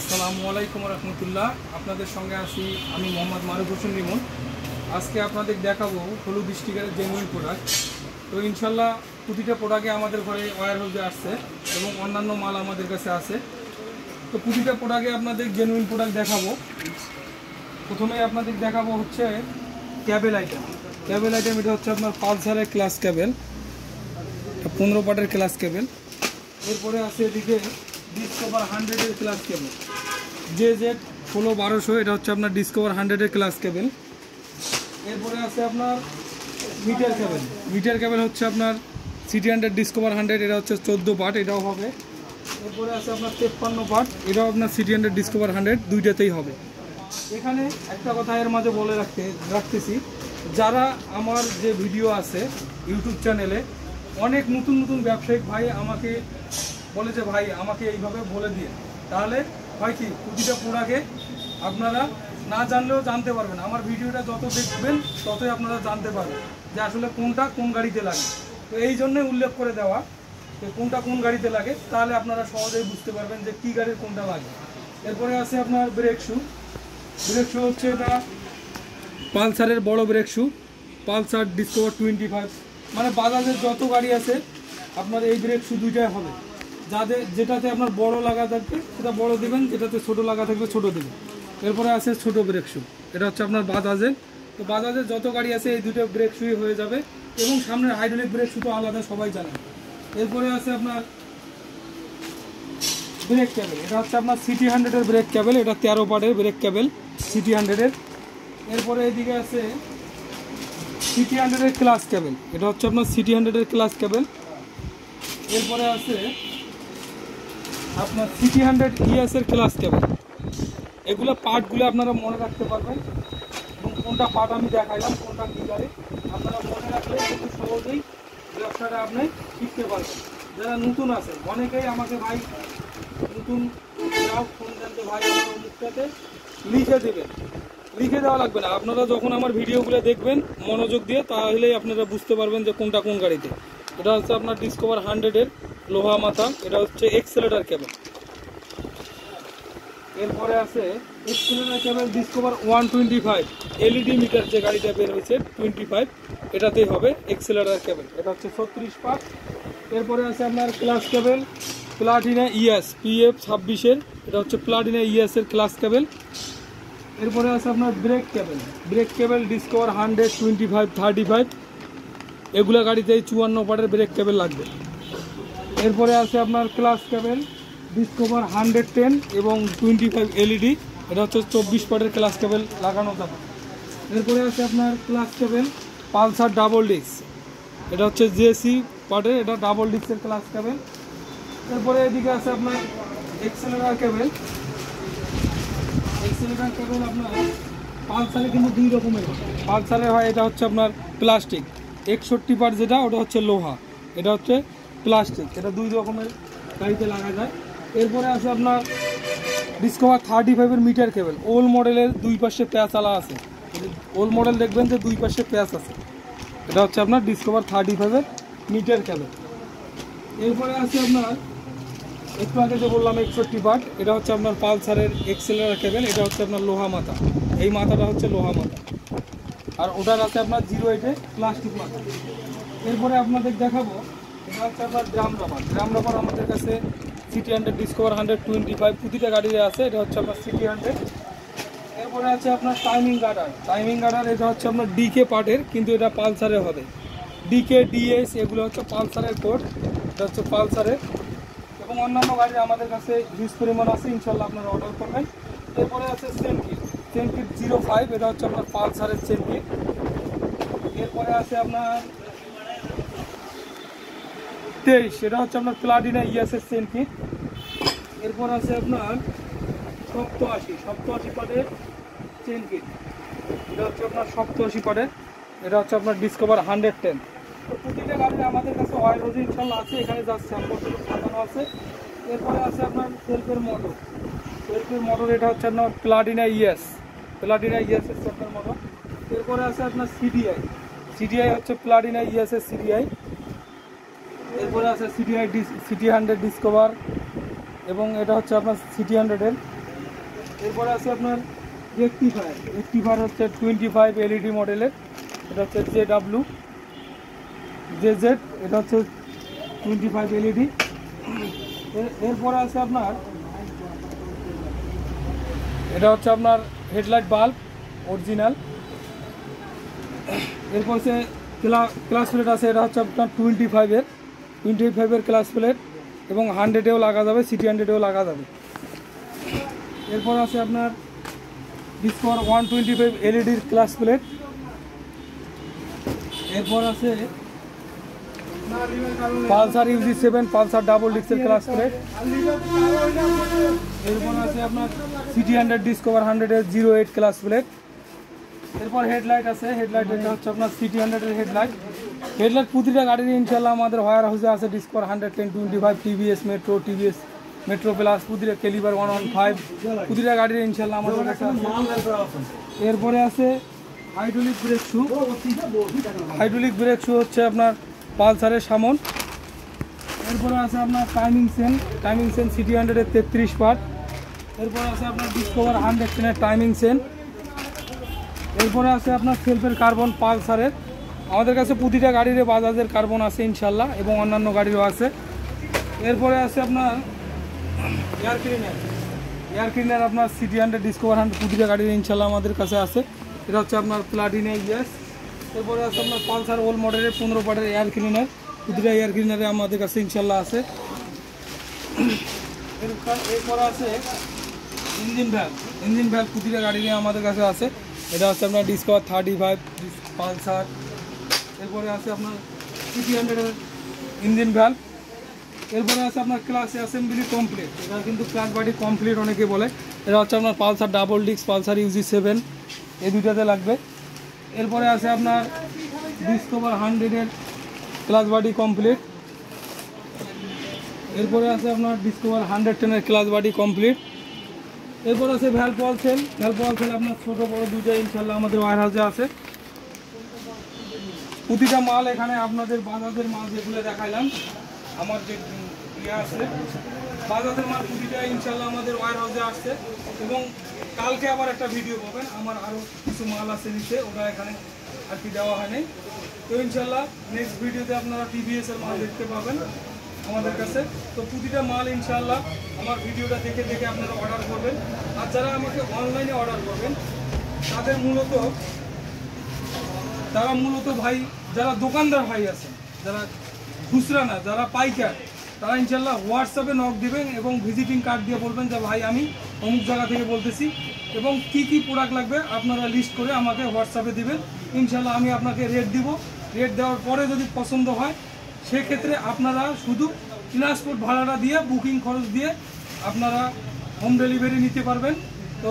আসসালামু আলাইকুম রহমতুল্লাহ। আপনাদের সঙ্গে আছি আমি মোহাম্মদ মারুফ হোসেন রিমন। আজকে আপনাদের দেখাবো হলুদ স্টিকারের জেনুইন প্রোডাক্ট। তো ইনশাল্লাহ প্রতিটা প্রোডাক্টে আমাদের ঘরে ওয়্যার হাউসে আসছে এবং অন্যান্য মাল আমাদের কাছে আছে। তো প্রতিটা প্রোডাক্টে আপনাদের জেনুইন প্রোডাক্ট দেখাবো। প্রথমে আপনাদের দেখাবো হচ্ছে ক্যাবেল আইটেম। ক্যাবেল আইটেম এটা হচ্ছে আপনার পালসারের ক্লাস ক্যাবেল, 15 পার্টের ক্লাস ক্যাবেল। এরপরে আছে এদিকে ডিসকভার 100-এর ক্লাস কেবল, জেড 16-1200, এটা হচ্ছে আপনার ডিসকভার 100-এর ক্লাস কেবল। এরপরে আছে আপনার মিটার কেবল। মিটার কেবল হচ্ছে আপনার সিটি 100 ডিসকভার 100, এটা হচ্ছে 14 পার্ট, এটাও হবে। এরপরে আছে আপনার 53 পার্ট, এটাও আপনার সিটি 100 ডিসকভার 100, দুইটাতেই হবে। এখানে একটা কথা এর মাঝে বলে রাখতেছি, যারা আমার যে ভিডিও আছে ইউটিউব চ্যানেলে, অনেক নতুন নতুন ব্যবসায়িক ভাই আমাকে বলে যে ভাই আমাকে এইভাবে বলে দিয়ে, তাহলে হয় কি প্রতিটা প্রোডাক্টে আপনারা না জানলেও জানতে পারবেন। আমার ভিডিওটা যত দেখবেন ততই আপনারা জানতে পারবেন যে আসলে কোনটা কোন গাড়িতে লাগে। তো এই জন্যই উল্লেখ করে দেওয়া যে কোনটা কোন গাড়িতে লাগে, তাহলে আপনারা সহজেই বুঝতে পারবেন যে কী গাড়ির কোনটা লাগে। এরপরে আছে আপনার ব্রেক শু। ব্রেক শু হচ্ছে এটা পালসারের বড় ব্রেক শু, পালসার ডিসকভার 25, মানে বাজাজের যত গাড়ি আছে আপনার এই ব্রেক শু দুইটাই হবে। যেটাতে আপনার বড় লাগা থাকবে সেটা বড় দেবেন, যেটাতে ছোট লাগা থাকবে ছোট দেবেন। এরপরে আছে ছোট ব্রেক শু, এটা হচ্ছে আপনার বাজাজের। তো বাজাজের যত গাড়ি আছে এই দুটো ব্রেক শুই হয়ে যাবে, এবং সামনের হাইড্রোলিক ব্রেক শু তো আলাদা, সবাই জানে। এরপরে আছে আপনার ব্রেক ক্যাবেল, এটা হচ্ছে আপনার সিটি 100-এর ব্রেক ক্যাবেল, এটা 13 পার্টের ব্রেক ক্যাবেল সিটি 100-এর। এরপরে এইদিকে আছে সিটি 100-এর ক্লাস ক্যাবেল, এটা হচ্ছে আপনার সিটি 100-এর ক্লাস ক্যাবেল। এরপরে আছে আপনার সিটি 100 ES-এর ক্লাস ক্যাবেল। এগুলো পার্টগুলো আপনারা মনে রাখতে পারবেন, এবং কোনটা পার্ট আমি দেখাইলাম কোনটা কী গাড়ি আপনারা মনে রাখলে কিন্তু সহজেই ব্যবসাটা আপনি শিখতে পারবেন। যারা নতুন আছে অনেকেই আমাকে ভাই নতুন ফোন দেন যে ভাই আমার অমুকটাতে লিখে দেবেন। লিখে দেওয়া লাগবে না, আপনারা যখন আমার ভিডিওগুলো দেখবেন মনোযোগ দিয়ে, তাহলেই আপনারা বুঝতে পারবেন যে কোনটা কোন গাড়িতে। এটা হচ্ছে আপনার ডিসকভার 100-এর লোহা মাথা, এটা হচ্ছে এক্সেলেটর কেবল। এরপরে আছে এক্সেলেটর কেবল ডিসকভার 125, LED মিটার যে গাড়িটা বের হয়েছে 25, এটাতেই হবে এক্সেলেটর কেবল, এটা হচ্ছে 36 পার্ট। এরপরে আছে আপনার ক্লাস কেবল প্লাটিনা ES PF 26-এর, এটা হচ্ছে প্লাটিনা ES-এর ক্লাস কেবল। এরপরে আছে আপনার ব্রেক কেবল। ব্রেক কেবল ডিসকভার 100, 25, 35, এগুলা গাড়িতে 54 পার্টের ব্রেক কেবল লাগবে। এরপরে আছে আপনার ক্লাস কেবল ডিসকভার 110 এবং 25 LED, এটা হচ্ছে 24 পার্টের ক্লাস কেবল লাগানো যাবে। এরপরে আছে আপনার ক্লাস কেবল পালসার ডাবল ডিস্ক, এটা হচ্ছে জেসি পার্টের, এটা ডাবল ডিস্কের ক্লাস কেবল। এরপরে এদিকে আছে আপনার এক্সেলেটর কেবল। এক্সেলেটর কেবল আপনার পালসারে কিন্তু দুই রকমের হয়। পালসারে হয় এটা হচ্ছে আপনার প্লাস্টিক, 61 পার্ট যেটা ওটা হচ্ছে লোহা, এটা হচ্ছে প্লাস্টিক, এটা দুই রকমের গাড়িতে লাগা যায়। এরপরে আছে আপনার ডিসকভার 35-এর মিটার কেবল। ওল্ড মডেলের দুই পাশে প্যাচ আলা আছে, ওল্ড মডেল দেখবেন যে দুই পাশে প্যাচ আছে, এটা হচ্ছে আপনার ডিসকভার 35-এর মিটার কেবল। এরপরে আছে আপনার একটু আগে যে বললাম 61 পার্ট, এটা হচ্ছে আপনার পালসারের এক্সেলেটর কেবল, এটা হচ্ছে আপনার লোহা মাথা, এই মাথাটা হচ্ছে লোহা মাথা, আর ওটার আছে আপনার 08-এ প্লাস্টিক মাথা। এরপরে আপনাদের দেখাবো এটা হচ্ছে আপনার ড্রাম রাবার। ড্রাম রাবার আমাদের কাছে সিটি 100 ডিসকভার 125 প্রতিটা গাড়িতে আছে, এটা হচ্ছে আপনার সিটি 100। এরপরে আছে আপনার টাইমিং গার্ডার। টাইমিং গার্ডার এটা হচ্ছে আপনার DK পার্টের, কিন্তু এটা পালসারে হবে। DK DS এগুলো হচ্ছে পালসারের কোড, এটা হচ্ছে পালসারের, এবং অন্যান্য গাড়ি আমাদের কাছে হিউজ পরিমাণ আছে, ইনশাল্লাহ আপনারা অর্ডার করবেন। এরপরে আছে চেন কিট। চেন কিট 05, এটা হচ্ছে আপনার পালসারের চেন কিট। এরপরে আছে আপনার 23, এটা হচ্ছে আপনার প্লাটিনা ES-এর চেন কিট। এরপর আছে আপনার 87 পার্টের চেন কিট, এটা হচ্ছে আপনার 87 পার্টের, এটা হচ্ছে আপনার ডিসকভার 110। তো প্রতিটা গাড়ি আমাদের কাছে ওয়্যার হাউসে ইনশাল্লাহ আছে, এখানে যা স্যাম্পলগুলো সাজানো আছে। এরপরে আছে আপনার সেলফের মোটর। সেলফের মোটর এটা হচ্ছে আপনার প্লাটিনা ES, প্লাটিনা ES-এর সেলফের মোটর। এরপরে আছে আপনার CDI। CDI হচ্ছে প্লাটিনা ES-এর CDI। এরপরে আছে সিটি 100 ডিসকভার, এবং এটা হচ্ছে আপনার সিটি 100-এর এরপরে আছে আপনার রেকটিফায়ার হচ্ছে 25 এলইডি মডেলের, এটা হচ্ছে জেজেড, এটা হচ্ছে 25 এলইডি। এরপরে আছে আপনার এটা হচ্ছে আপনার হেডলাইট বাল্ব অরিজিনাল। এরপর হচ্ছে ক্লাস প্লেট আছে, এটা হচ্ছে আপনার 25-এর ক্লাস প্লেট এবং 100-এও লাগা যাবে, সিটি 100-এও লাগা যাবে। এরপর আছে আপনার ডিসকভার 125 এলইডির ক্লাস প্লেট। এরপর আছে পালসার UG7 পালসার ডাবল ডিস্কের ক্লাস প্লেট। এরপর আছে আপনার সিটি 100 ডিসকভার 100-এর 08 ক্লাস প্লেট। এরপর হেডলাইট আছে, হেডলাইট এটা হচ্ছে আপনার সিটি 100-এর হেডলাইট। প্রতিটা গাড়ির ইনশাল্লাহ আমাদের ওয়্যার হাউসে আছে ডিসকভার 110, 25, টিভিএস মেট্রো প্লাস, প্রতিটা ক্যালিবার 115, প্রতিটা গাড়ির ইনশাল্লাহ আমাদের কাছে আছে। এরপরে আছে হাইড্রোলিক ব্রেক শু হচ্ছে আপনার পালসারের সামন। এরপরে আছে আপনার টাইমিং সেন সিটি 100-এর 33 পার্ট। এরপরে আছে আপনার ডিসকভার 110-এর টাইমিং সেন। এরপরে আছে আপনার সেলফের কার্বন পালসারের। আমাদের কাছে প্রতিটা গাড়ির বাজাজের কার্বন আছে ইনশাল্লাহ, এবং অন্যান্য গাড়িরও আছে। এরপরে আছে আপনার এয়ার ক্লিনার আপনার সিটি 100 ডিসকভার 100 প্রতিটা গাড়ির ইনশাল্লাহ আমাদের কাছে আছে, এটা হচ্ছে আপনার প্লাটিনা ইএস। এরপরে আছে আপনার পালসার ওল্ড মডেলের 15 পার্টের এয়ার ক্লিনার, প্রতিটা এয়ার ক্লিনারে আমাদের কাছে ইনশাল্লাহ আছে। এরপর আছে ইঞ্জিন ভ্যালভ প্রতিটা গাড়িতে আমাদের কাছে আছে, এটা হচ্ছে আপনার ডিসকভার 35 পালসার। এরপরে আছে আপনার সিটি 100-এর ইঞ্জিন ভ্যালভ। এরপরে আছে আপনার ক্লাস অ্যাসেম্বলি কমপ্লিট, এটা কিন্তু ক্লাস বডি কমপ্লিট অনেকে বলে, এটা হচ্ছে আপনার Pulsar double disc Pulsar UG7 এই দুইটাতে লাগবে। এরপরে আছে আপনার ডিসকভার 100-এর ক্লাস বডি কমপ্লিট। এরপরে আছে আপনার ডিসকভার 110-এর ক্লাস বডি কমপ্লিট। এরপর আছে ভ্যালভ ওয়াল সেল আপনার ছোটো বড়ো দুইটাই ইনশাল্লাহ আমাদের ওয়্যার হাউসে আছে। প্রতিটা মাল এখানে আপনাদের বাজাজের মাল যেগুলো দেখাইলাম, আমার যে ইয়ে আছে বাজাজের মাল প্রতিটা ইনশাল্লাহ আমাদের ওয়্যার হাউসে আসছে। এবং কালকে আবার একটা ভিডিও পাবেন, আমার আরও কিছু মাল আছে নিচে, ওটা এখানে আর কি দেওয়া হয়নি। তো ইনশাল্লাহ নেক্সট ভিডিওতে আপনারা TVS-এর মাল দেখতে পাবেন আমাদের কাছে। তো প্রতিটা মাল ইনশাল্লাহ আমার ভিডিওটা দেখে আপনারা অর্ডার করবেন। আর যারা আমাকে অনলাইনে অর্ডার করবেন তারা মূলত ভাই যারা দোকানদার ভাই আছেন, যারা খুচরা না, যারা পাইকার, তারা ইনশাল্লাহ হোয়াটসঅ্যাপে নক দিবেন এবং ভিজিটিং কার্ড দিয়ে বলবেন যে ভাই আমি অমুক জায়গা থেকে বলতেছি, এবং কি প্রোডাক্ট লাগবে আপনারা লিস্ট করে আমাকে হোয়াটসঅ্যাপে দিবেন। ইনশাল্লাহ আমি আপনাকে রেট দিব। রেট দেওয়ার পরে যদি পছন্দ হয় সেক্ষেত্রে আপনারা শুধু ট্রান্সপোর্ট ভাড়াটা দিয়ে, বুকিং খরচ দিয়ে আপনারা হোম ডেলিভারি নিতে পারবেন। তো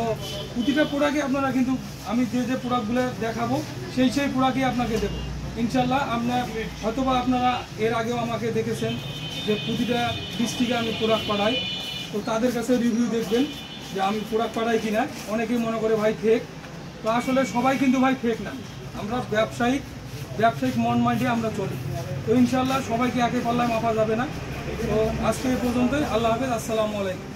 প্রতিটা প্রোডাক্টে আপনারা কিন্তু আমি যে প্রোডাক্টগুলো দেখাবো সেই প্রোডাক্টই আপনাকে দেবো ইনশাল্লাহ। হয়তোবা আপনারা এর আগেও আমাকে দেখেছেন যে প্রতিটা ডিস্ট্রিক্টে আমি প্রোডাক্ট পাঠাই, তো তাদের কাছে রিভিউ দেখবেন যে আমি প্রোডাক্ট পাঠাই কিনা। অনেকেই মনে করে ভাই ফেক, তো আসলে সবাই কিন্তু ভাই ফেক না, আমরা ব্যবসায়িক মন মাইন্ডে আমরা চলি। তো ইনশাল্লাহ সবাইকে একে পাল্লায় মাপা যাবে না। তো আজকে এই পর্যন্তই, আল্লাহ হাফেজ, আসসালামু আলাইকুম।